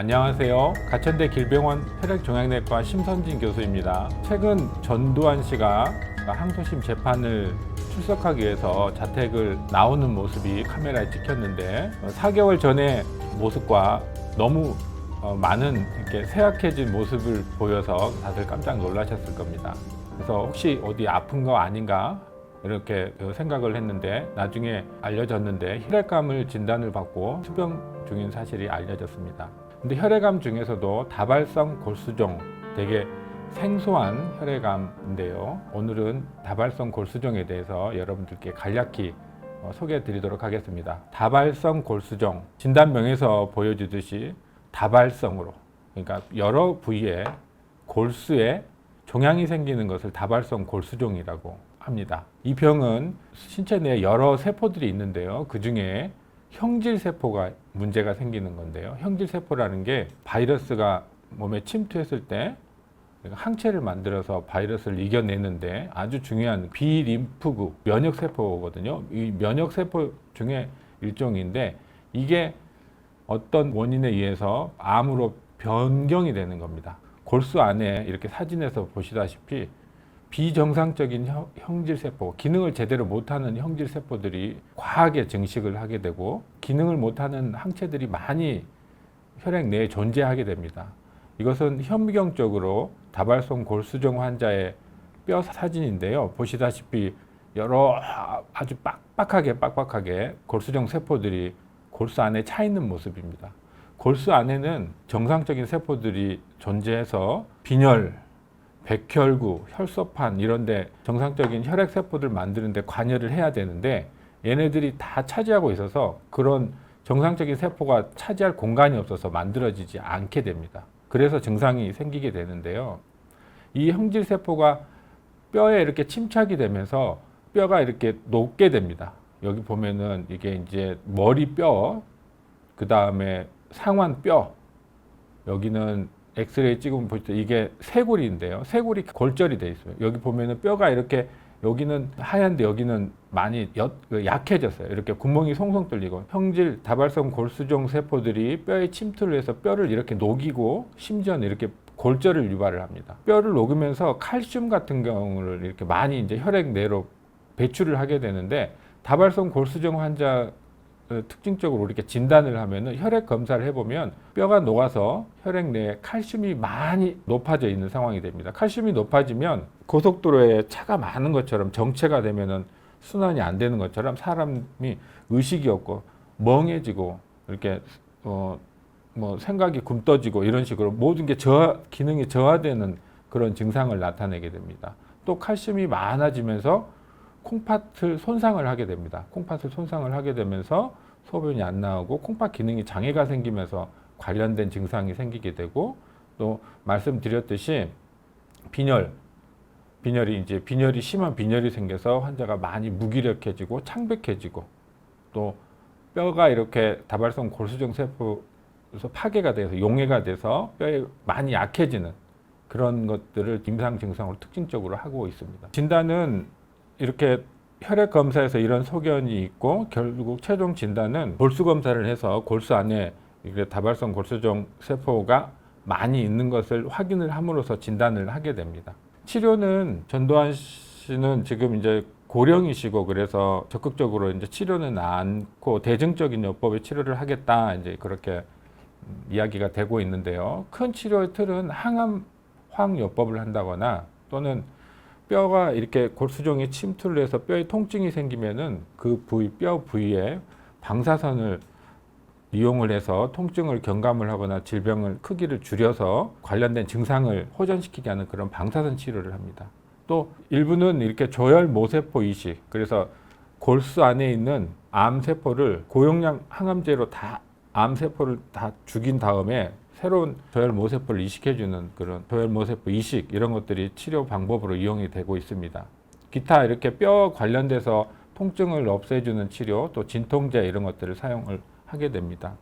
안녕하세요. 가천대 길병원 혈액종양내과 심선진 교수입니다. 최근 전두환 씨가 항소심 재판을 출석하기 위해서 자택을 나오는 모습이 카메라에 찍혔는데 4개월 전의 모습과 너무 많은 이렇게 쇠약해진 모습을 보여서 다들 깜짝 놀라셨을 겁니다. 그래서 혹시 어디 아픈 거 아닌가 이렇게 생각을 했는데 나중에 알려졌는데 혈액암을 진단을 받고 투병 중인 사실이 알려졌습니다. 근데 혈액암 중에서도 다발성 골수종, 되게 생소한 혈액암인데요. 오늘은 다발성 골수종에 대해서 여러분들께 간략히 소개해 드리도록 하겠습니다. 다발성 골수종, 진단명에서 보여주듯이 다발성으로, 그러니까 여러 부위에 골수에 종양이 생기는 것을 다발성 골수종이라고 합니다. 이 병은 신체 내에 여러 세포들이 있는데요. 그 중에 형질세포가 문제가 생기는 건데요. 형질세포라는 게 바이러스가 몸에 침투했을 때 항체를 만들어서 바이러스를 이겨내는데 아주 중요한 비림프구 면역세포거든요. 이 면역세포 중에 일종인데 이게 어떤 원인에 의해서 암으로 변경이 되는 겁니다. 골수 안에 이렇게 사진에서 보시다시피 비정상적인 형질세포, 기능을 제대로 못하는 형질세포들이 과하게 증식을 하게 되고 기능을 못하는 항체들이 많이 혈액 내에 존재하게 됩니다. 이것은 현미경적으로 다발성 골수종 환자의 뼈 사진인데요. 보시다시피 여러 아주 빡빡하게 골수종 세포들이 골수 안에 차 있는 모습입니다. 골수 안에는 정상적인 세포들이 존재해서 빈혈, 백혈구, 혈소판 이런 데 정상적인 혈액세포들 만드는데 관여를 해야 되는데 얘네들이 다 차지하고 있어서 그런 정상적인 세포가 차지할 공간이 없어서 만들어지지 않게 됩니다. 그래서 증상이 생기게 되는데요. 이 형질세포가 뼈에 이렇게 침착이 되면서 뼈가 이렇게 녹게 됩니다. 여기 보면은 이게 이제 머리뼈, 그 다음에 상완뼈, 여기는 엑스레이 찍으면 보실 때 이게 쇄골인데요. 쇄골이 골절이 돼 있어요. 여기 보면은 뼈가 이렇게 여기는 하얀데 여기는 많이 약해졌어요. 이렇게 구멍이 송송 뚫리고 형질 다발성 골수종 세포들이 뼈에 침투를 해서 뼈를 이렇게 녹이고 심지어는 이렇게 골절을 유발을 합니다. 뼈를 녹으면서 칼슘 같은 경우를 이렇게 많이 이제 혈액 내로 배출을 하게 되는데 다발성 골수종 환자 특징적으로 이렇게 진단을 하면은 혈액 검사를 해보면 뼈가 녹아서 혈액 내에 칼슘이 많이 높아져 있는 상황이 됩니다. 칼슘이 높아지면 고속도로에 차가 많은 것처럼 정체가 되면은 순환이 안 되는 것처럼 사람이 의식이 없고 멍해지고 이렇게 뭐 생각이 굼떠지고 이런 식으로 모든 게 기능이 저하되는 그런 증상을 나타내게 됩니다. 또 칼슘이 많아지면서 콩팥을 손상을 하게 됩니다. 콩팥을 손상을 하게 되면서 소변이 안 나오고 콩팥 기능이 장애가 생기면서 관련된 증상이 생기게 되고 또 말씀드렸듯이 빈혈이 심한 빈혈이 생겨서 환자가 많이 무기력해지고 창백해지고 또 뼈가 이렇게 다발성 골수종 세포에서 파괴가 돼서 용해가 돼서 뼈에 많이 약해지는 그런 것들을 임상 증상으로 특징적으로 하고 있습니다. 진단은 이렇게 혈액 검사에서 이런 소견이 있고 결국 최종 진단은 골수 검사를 해서 골수 안에 다발성 골수종 세포가 많이 있는 것을 확인을 함으로써 진단을 하게 됩니다. 치료는 전두환 씨는 지금 이제 고령이시고 그래서 적극적으로 이제 치료는 않고 대증적인 요법의 치료를 하겠다 이제 그렇게 이야기가 되고 있는데요. 큰 치료의 틀은 항암 요법을 한다거나 또는 뼈가 이렇게 골수종에 침투를 해서 뼈에 통증이 생기면은 그 뼈 부위에 방사선을 이용을 해서 통증을 경감을 하거나 질병을 크기를 줄여서 관련된 증상을 호전시키게 하는 그런 방사선 치료를 합니다. 또 일부는 이렇게 조혈 모세포 이식, 그래서 골수 안에 있는 암세포를 고용량 항암제로 다 암세포를 다 죽인 다음에 새로운 조혈 모세포를 이식해주는 그런 조혈 모세포 이식 이런 것들이 치료 방법으로 이용이 되고 있습니다. 기타 이렇게 뼈 관련돼서 통증을 없애주는 치료 또 진통제 이런 것들을 사용을 하게 됩니다.